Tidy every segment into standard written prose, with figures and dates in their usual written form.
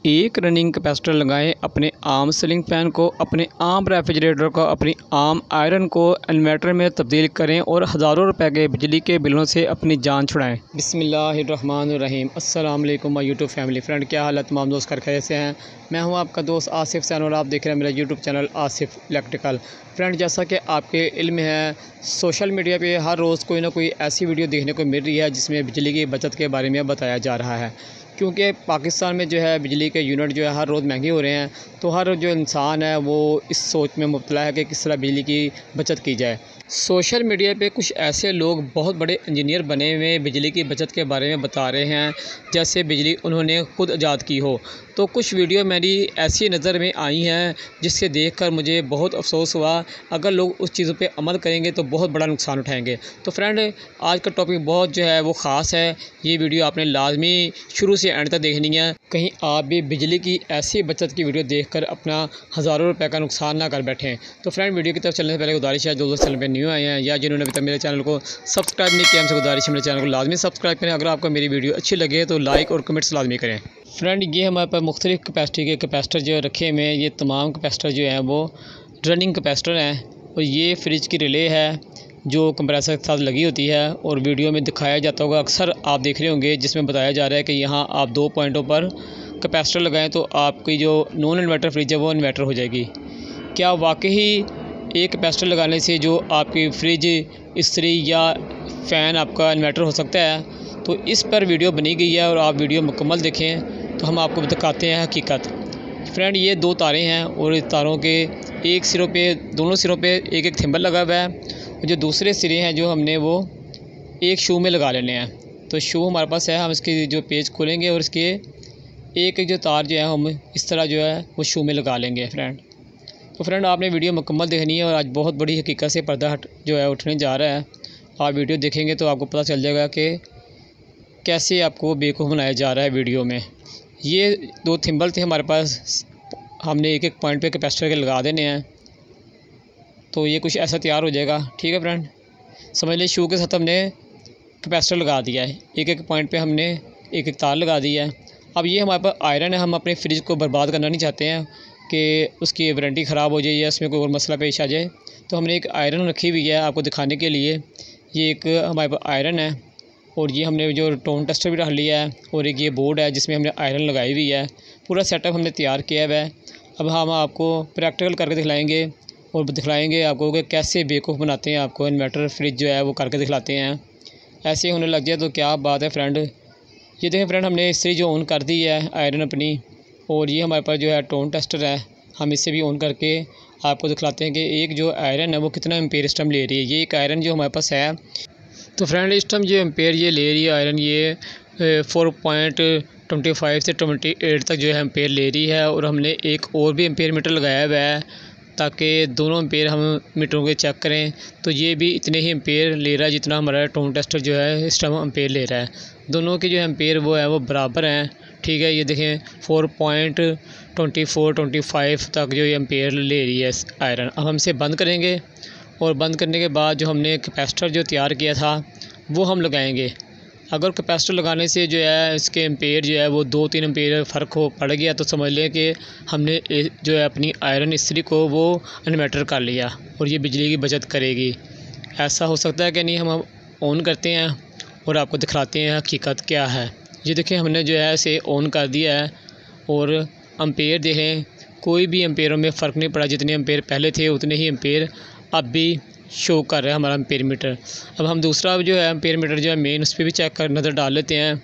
एक running capacitor लगाएं अपने आम सीलिंग फ़ैन को, अपने आम रेफ्रिजरेटर को, अपनी आम आयरन को इन्वर्टर में तब्दील करें और हज़ारों रुपए के बिजली के बिलों से अपनी जान छुड़ाएं। बिस्मिल्लाहिर्रहमानिर्रहीम। अस्सलाम वालेकुम माय यूट्यूब फैमिली फ्रेंड, क्या हालत तमाम दोस्त कर कैसे हैं। मैं हूं आपका दोस्त आसिफ सैन और आप देख रहे हैं मेरा YouTube channel Asif electrical. Friend, जैसा कि आपके इल्म है, सोशल मीडिया पे हर रोज़ कोई ना कोई ऐसी वीडियो देखने को मिल रही है जिसमें बिजली की बचत के बारे में बताया जा रहा है। क्योंकि पाकिस्तान में जो है बिजली के यूनिट जो है हर रोज़ महंगे हो रहे हैं, तो हर जो इंसान है वो इस सोच में मुब्तला है कि किस तरह बिजली की बचत की जाए। सोशल मीडिया पे कुछ ऐसे लोग बहुत बड़े इंजीनियर बने हुए बिजली की बचत के बारे में बता रहे हैं जैसे बिजली उन्होंने खुद ईजाद की हो। तो कुछ वीडियो मेरी ऐसी नज़र में आई हैं जिससे देखकर मुझे बहुत अफसोस हुआ। अगर लोग उस चीज़ों पे अमल करेंगे तो बहुत बड़ा नुकसान उठाएंगे। तो फ्रेंड, आज का टॉपिक बहुत जो है वो ख़ास है। ये वीडियो आपने लाजमी शुरू से एंड तक देखनी है, कहीं आप भी बिजली की ऐसी बचत की वीडियो देखकर अपना हज़ारों रुपए का नुकसान ना कर बैठें। तो फ्रेंड, वीडियो की तरफ चलने से पहले गुजारिश है, जो दोस्त चैनल पर न्यू आए हैं या जिन्होंने अभी तक मेरे चैनल को सब्सक्राइब नहीं किया, हमसे गुजारिश है मेरे चैनल को लाजमी सब्सक्राइब करें। अगर आपको मेरी वीडियो अच्छी लगे तो लाइक और कमेंट्स लाजमी करें। फ्रेंड, ये हमारे पास मुख्तलिफ़ कैपेसिटी के कैपेसिटर जो रखे हुए हैं, ये तमाम कैपेसिटर जो हैं वो रनिंग कैपेसिटर हैं। और ये फ्रिज की रिले है जो कंप्रेसर के साथ लगी होती है और वीडियो में दिखाया जाता होगा, अक्सर आप देख रहे होंगे, जिसमें बताया जा रहा है कि यहाँ आप 2 पॉइंटों पर कैपेसिटर लगाएं तो आपकी जो नॉन इन्वर्टर फ्रिज है वो इन्वर्टर हो जाएगी। क्या वाकई एक कैपेसिटर लगाने से जो आपकी फ्रिज, इस्त्री या फ़ैन आपका इन्वर्टर हो सकता है? तो इस पर वीडियो बनी गई है और आप वीडियो मुकम्मल देखें तो हम आपको दिखाते हैं हकीकत। फ्रेंड, ये 2 तारें हैं और इस तारों के एक सिरों पे, दोनों सिरों पे एक एक थिम्बल लगा हुआ है और जो दूसरे सिरे हैं जो हमने वो एक शू में लगा लेने हैं। तो शू हमारे पास है, हम इसके जो पेज खोलेंगे और इसके एक एक जो तार जो है हम इस तरह जो है वो शू में लगा लेंगे। तो फ्रेंड, आपने वीडियो मुकम्मल देखनी है और आज बहुत बड़ी हकीकत से पर्दा जो है उठने जा रहा है। आप वीडियो देखेंगे तो आपको पता चल जाएगा कि कैसे आपको बेवकूफ़ बनाया जा रहा है वीडियो में। ये 2 थिम्बल थे हमारे पास, हमने एक एक पॉइंट पे कैपेसिटर के लगा देने हैं तो ये कुछ ऐसा तैयार हो जाएगा। ठीक है फ्रेंड, समझ लीजिए शू के साथ हमने कैपेसिटर लगा दिया है, एक एक पॉइंट पे हमने एक एक तार लगा दी है। अब ये हमारे पास आयरन है, हम अपने फ्रिज को बर्बाद करना नहीं चाहते हैं कि उसकी वारंटी ख़राब हो जाए या उसमें कोई और मसला पेश आ जाए। तो हमने एक आयरन रखी हुई है आपको दिखाने के लिए। ये एक हमारे पास आयरन है और ये हमने जो टोन टेस्टर भी रख लिया है और एक ये बोर्ड है जिसमें हमने आयरन लगाई हुई है। पूरा सेटअप हमने तैयार किया हुआ है। अब हम आपको प्रैक्टिकल करके दिखलाएंगे और दिखलाएंगे आपको कि कैसे बेवकूफ़ बनाते हैं आपको इन्वर्टर फ्रिज जो है वो करके दिखलाते हैं। ऐसे होने लग जाए तो क्या बात है फ्रेंड। ये देखें फ्रेंड, हमने इस्त्री जो ऑन कर दी है आयरन अपनी, और ये हमारे पास जो है टोन टेस्टर है, हम इससे भी ऑन करके आपको दिखलाते हैं कि एक जो आयरन है वो कितना एम्पेयर सिस्टम ले रही है। ये एक आयरन जो हमारे पास है, तो फ्रेंड इस टाइम जो एम्पेयर ये ले रही है आयरन, ये 4.25 से 28 तक जो है एम्पेयर ले रही है। और हमने एक और भी एम्पेयर मीटर लगाया हुआ है ताकि दोनों एम्पेयर हम मीटरों के चेक करें। तो ये भी इतने ही एम्पेयर ले रहा है जितना हमारा टोन टेस्टर जो है इस टाइम एम्पेयर ले रहा है। दोनों के जो एम्पेयर वो है वो बराबर हैं। ठीक है, ये देखें 4.24-25 तक जो ये एम्पेयर ले रही है आयरन। अब हम इसे बंद करेंगे और बंद करने के बाद जो हमने कैपेसिटर जो तैयार किया था वो हम लगाएंगे। अगर कैपेसिटर लगाने से जो है इसके एम्पेयर जो है वो 2-3 एम्पेयर फ़र्क पड़ गया तो समझ लें कि हमने जो है अपनी आयरन इस्त्री को वो इन्वर्टर कर लिया और ये बिजली की बचत करेगी। ऐसा हो सकता है कि नहीं। हम ऑन करते हैं और आपको दिखलाते हैं हकीकत क्या है। ये देखें, हमने जो है इसे ऑन कर दिया है और एम्पेयर देखें, कोई भी एम्पेयरों में फ़र्क नहीं पड़ा। जितने एम्पेयर पहले थे उतने ही एम्पेयर अब भी शो कर रहा है हमारा एम्पेयर मीटर। अब हम दूसरा जो है एम्पेयर मीटर जो है मेन, उस पर भी चेक कर नज़र डाल लेते हैं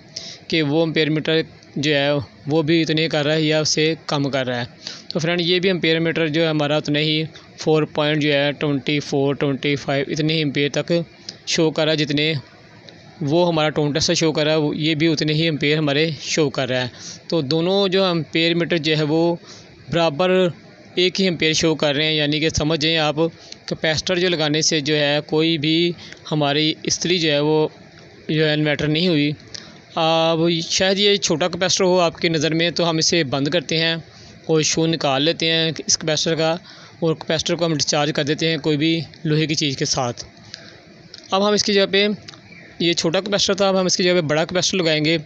कि वो एम्पेयर मीटर जो है वो भी उतने कर रहा है या उससे कम कर रहा है। तो फ्रेंड, ये भी एम्पेयर मीटर जो है हमारा उतने ही 4.24-25 इतने ही एम्पेयर तक शो कर रहा है जितने वो हमारा टोन टेस्टर शो कर रहा है, ये भी उतने ही एम्पेयर हमारे शो कर रहा है। तो दोनों जो एम्पेयर मीटर जो है वो बराबर एक ही एम्पेयर शो कर रहे हैं। यानी कि समझ जाएं आप, कैपेसिटर जो लगाने से जो है कोई भी हमारी इस्त्री जो है वो जो है इन्वर्टर नहीं हुई। अब शायद ये छोटा कैपेसिटर हो आपकी नज़र में, तो हम इसे बंद करते हैं और शू निकाल लेते हैं इस कैपेसिटर का और कैपेसिटर को हम डिस्चार्ज कर देते हैं कोई भी लोहे की चीज़ के साथ। अब हम इसकी जगह पे, ये छोटा कैपेसिटर था, अब हम इसकी जगह पे बड़ा कैपेसिटर लगाएंगे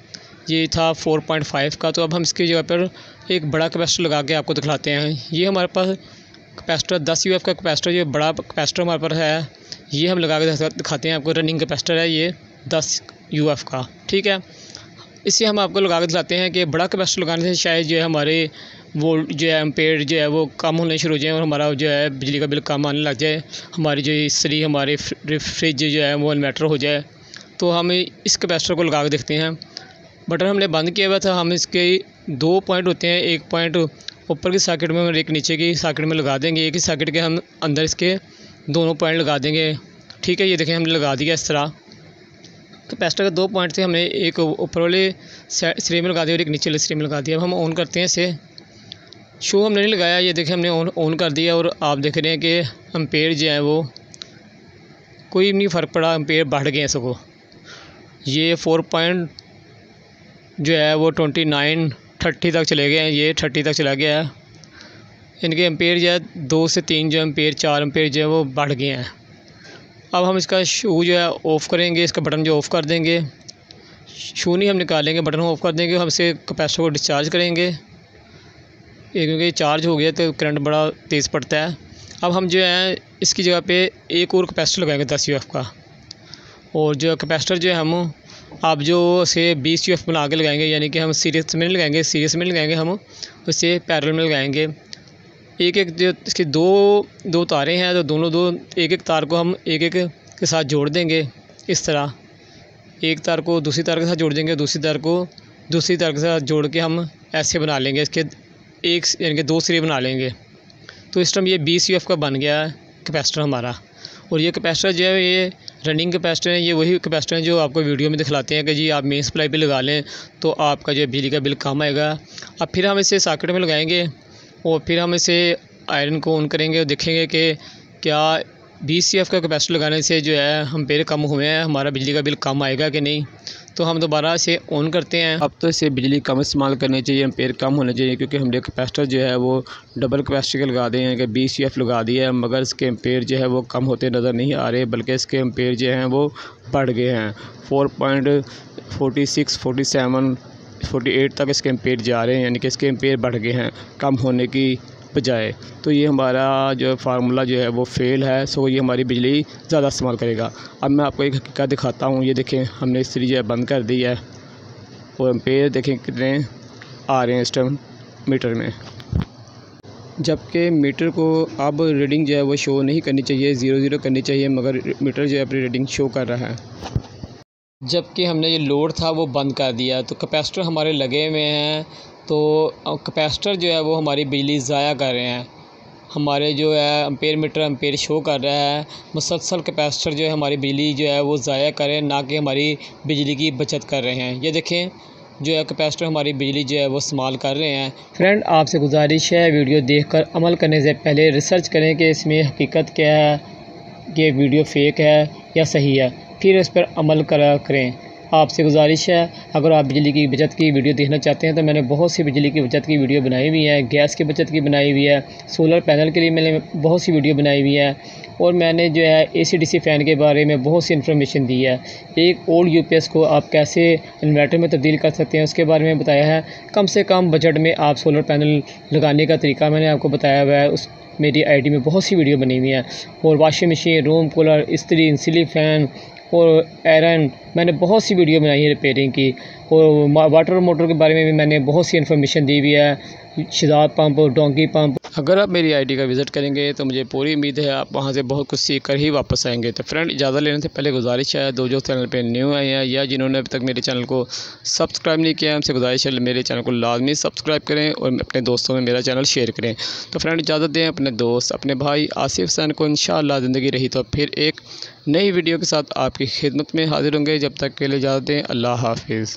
ये था 4.5 का। तो अब हम इसकी जगह पर एक बड़ा कैपेसिटर लगा के आपको दिखलाते हैं। ये हमारे पास कैपेसिटर 10 UF का कैपेसिटर, ये बड़ा कैपेसिटर हमारे पास है, ये हम लगा के दिखाते हैं आपको। रनिंग कैपेसिटर है ये 10 UF का, ठीक है। इससे हम आपको लगा के दिखाते हैं कि बड़ा कैपेसिटर लगाने से शायद जो है हमारे वो जो है एम्पेयर जो है वो कम होने शुरू हो जाए और हमारा जो है बिजली का बिल कम आने लग जाए, हमारी जो इस्त्री हमारी फ्रिज जो है वो इन्वर्टर हो जाए। तो हम इस कैपेसिटर को लगा के देखते हैं। बटन हमने बंद किया हुआ था। हम इसके 2 पॉइंट होते हैं, एक पॉइंट ऊपर की सॉकेट में और एक नीचे की सॉकेट में लगा देंगे। एक ही सॉकेट के हम अंदर इसके दोनों पॉइंट लगा देंगे, ठीक है। ये देखें हमने लगा दिया इस तरह। कैपेसिटर के 2 पॉइंट थे, हमने एक ऊपर वाले सिरे में लगा दिया और एक नीचे वाले सिरे में लगा दिया। अब हम ऑन करते हैं इसे। शो हमने नहीं लगाया, ये देखें हमने ऑन कर दिया और आप देख रहे हैं कि एम्पेयर जो है वो कोई नहीं फ़र्क पड़ा, एम्पेयर बढ़ गए हैं सको। ये 4 पॉइंट जो है वो 29-30 तक चले गए हैं, ये 30 तक चला गया है। इनके एम्पेयर जो है 2 से 3 जो एम्पेयर 4 एम्पेयर जो है वो बढ़ गए हैं। अब हम इसका शू जो है ऑफ़ करेंगे, इसका बटन जो ऑफ़ कर देंगे। शू नहीं हम निकालेंगे, बटन ऑफ़ कर देंगे। हम इसे कैपेसिटर को डिस्चार्ज करेंगे, क्योंकि चार्ज हो गया तो करंट बड़ा तेज़ पड़ता है। अब हम जो है इसकी जगह पे एक और कैपेसिटर लगाएंगे 10 UF का। और जो कैपेसिटर जो है हम आप जो उसे 20 UF बना के लगाएंगे, यानी कि हम सीरीज़ में लगाएंगे, हम उसे पैरेलल में लगाएंगे। एक जो इसके दो तारें हैं, तो दोनों एक तार को हम एक के साथ जोड़ देंगे इस तरह। एक तार को दूसरी तार के साथ जोड़ देंगे, दूसरी तार को दूसरी तार के साथ जोड़ के हम ऐसे बना लेंगे, इसके एक यानी कि 2 सिरे बना लेंगे। तो इस टाइम ये 20 UF का बन गया है कैपेसिटर हमारा। और ये कैपेसिटर जो है ये रनिंग कैपेसिटर है, ये वही कैपेसिटर है जो आपको वीडियो में दिखलाते हैं कि जी आप मेन सप्लाई पे लगा लें तो आपका जो बिजली का बिल कम आएगा। अब फिर हम इसे सॉकेट में लगाएंगे और फिर हम इसे आयरन को ऑन करेंगे और देखेंगे कि क्या 20 UF का कैपेसिटर लगाने से जो है एम्पेयर कम हुए हैं, हमारा बिजली का बिल कम आएगा कि नहीं। तो हम दोबारा इसे ऑन करते हैं। अब तो इसे बिजली कम इस्तेमाल करनी चाहिए, एम्पेयर कम होने चाहिए, क्योंकि हमने कैपेसिटर जो है वो डबल कैपेसिटी के लगा दिए हैं कि 20 UF लगा दिया है, मगर इसके एम्पेयर जो है वो कम होते नज़र नहीं आ रहे, बल्कि इसके एम्पेयर जो हैं वो बढ़ गए हैं। 4.46, 47, 48 तक इसके एम्पेयर जा रहे हैं, यानी कि इसके एम्पेयर बढ़ गए हैं कम होने की बजाय। तो ये हमारा जो फार्मूला जो है वो फेल है, सो ये हमारी बिजली ज़्यादा इस्तेमाल करेगा। अब मैं आपको एक हकीकत दिखाता हूँ। ये देखें हमने इस्त्री जो है बंद कर दी है और एम्पेयर देखें कितने आ रहे हैं इस टाइम मीटर में, जबकि मीटर को अब रीडिंग जो है वो शो नहीं करनी चाहिए, 0-0 करनी चाहिए, मगर मीटर जो है अपनी रीडिंग शो कर रहा है। जबकि हमने ये लोड था वो बंद कर दिया। तो कैपेसिटर हमारे लगे हुए हैं, तो कैपेसिटर जो है वो हमारी बिजली ज़ाया कर रहे हैं। हमारे जो है एम्पेयर मीटर एम्पेयर शो कर रहा है। मुसलसल कैपेसिटर जो है हमारी बिजली जो है वो ज़ाया कर रहे हैं, ना कि हमारी बिजली की बचत कर रहे हैं। ये देखें जो है कैपेसिटर हमारी बिजली जो है वो इस्तेमाल कर रहे हैं। फ्रेंड, आपसे गुजारिश है वीडियो देखकर अमल करने से पहले रिसर्च करें कि इसमें हकीकत क्या है, कि वीडियो फेक है या सही है, फिर इस पर अमल करें। आपसे गुजारिश है, अगर आप बिजली की बचत की वीडियो देखना चाहते हैं तो मैंने बहुत सी बिजली की बचत की वीडियो बनाई हुई है, गैस की बचत की बनाई हुई है, सोलर पैनल के लिए मैंने बहुत सी वीडियो बनाई हुई है, और मैंने जो है AC/DC फ़ैन के बारे में बहुत सी इन्फॉर्मेशन दी है। एक ओल्ड UPS को आप कैसे इन्वर्टर में तब्दील कर सकते हैं उसके बारे में बताया है। कम से कम बजट में आप सोलर पैनल लगाने का तरीका मैंने आपको बताया हुआ है। उस मेरी ID में बहुत सी वीडियो बनी हुई है। और वॉशिंग मशीन, रूम कूलर, इस्त्री, सीलिंग फ़ैन और आयरन, मैंने बहुत सी वीडियो बनाई है रिपेयरिंग की। और वाटर मोटर के बारे में भी मैंने बहुत सी इन्फॉर्मेशन दी हुई है, शिदात पंप, डोंकी पंप। अगर आप मेरी ID का विज़िट करेंगे तो मुझे पूरी उम्मीद है आप वहाँ से बहुत कुछ सीख कर ही वापस आएंगे। तो फ्रेंड, इजाज़त लेने से पहले गुजारिश है, जो चैनल पे न्यू आए हैं या जिन्होंने अभी तक मेरे चैनल को सब्सक्राइब नहीं किया, उनसे गुजारिश है मेरे चैनल को लाजमी सब्सक्राइब करें और अपने दोस्तों में मेरा चैनल शेयर करें। तो फ्रेंड, इजाज़त दें अपने दोस्त, अपने भाई आसिफ हुसैन को। इंशाअल्लाह ज़िंदगी रही तो फिर एक नई वीडियो के साथ आपकी खिदमत में हाजिर होंगे। जब तक के लिए इजाज़त दें, अल्लाह हाफिज़।